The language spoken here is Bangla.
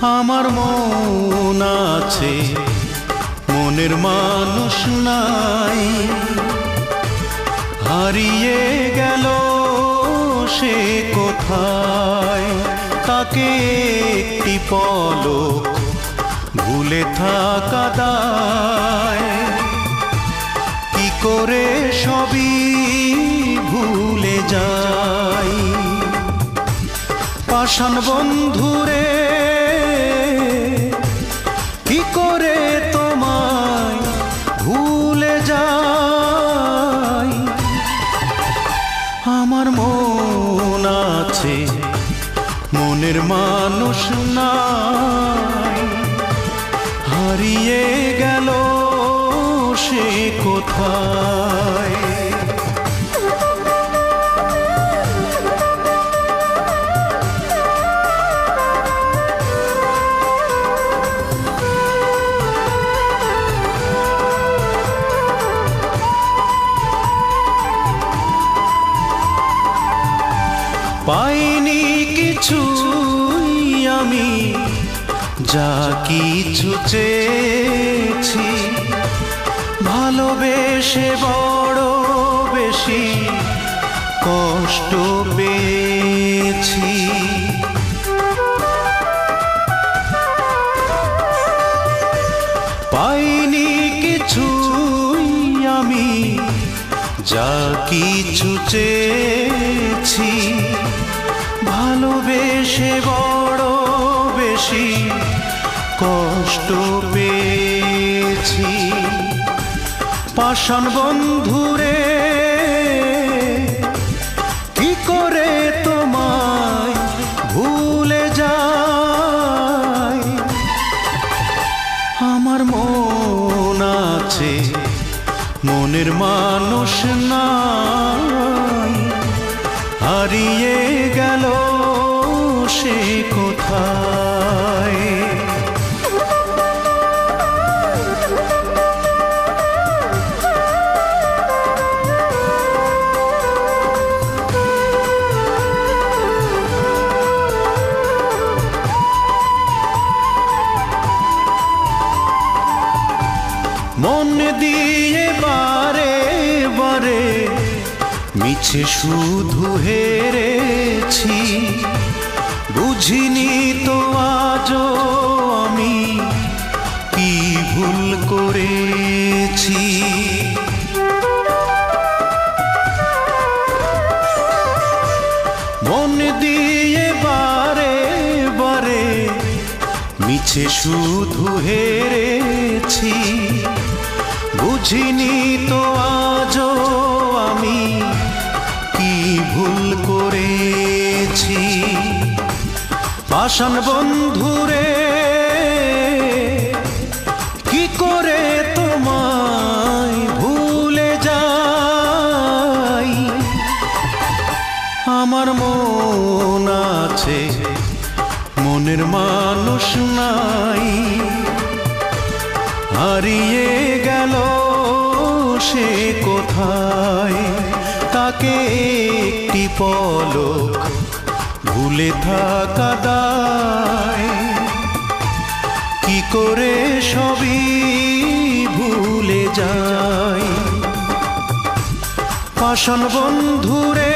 আমার মন আছে, মনের মানুষ নাই, হারিয়ে গেল সে কোথায়। তাকে একটি পলক ভুলে থাকা দায়, কি করে সবই ভুলে যাই। পাষাণ বন্ধুরে কি করে তোমায় ভুলে যাই। আমার মন আছে, মনের মানুষ নাই, হারিয়ে গেল সে কোথায়। পাইনি কিছুই আমি, যা কিছু চেয়েছি, ভালোবেসে বড় বেশি কষ্ট পেয়েছি। পাইনি কিছুই আমি, যা কিছু চেয়েছি, ভালোবেসে বড় বেশি কষ্ট পেয়েছি। পাষাণ বন্ধুরে কি করে তোমায় ভুলে যাই। আমার মন আছে, মনের মানুষ নাই, হারিয়ে গেল সে কোথায়। মন দিয়ে বারে বারে মিছে শুধু হেরেছি, বুঝিনি তো আজও আমি কি ভুল করেছি। মন দিয়ে বারে বারে মিছে শুধু হেরেছি, বুঝিনি তো আজও আমি কি ভুল করেছি। পাষাণ বন্ধুরে কি করে তোমায় ভুলে যাই। আমার মন আছে, মনের মানুষ নাই, হারিয়ে গেল সে কোথায়। তাকে একটি পলক ভুলে থাকা দায়, কি করে সবই ভুলে যাই। পাষাণ বন্ধুরে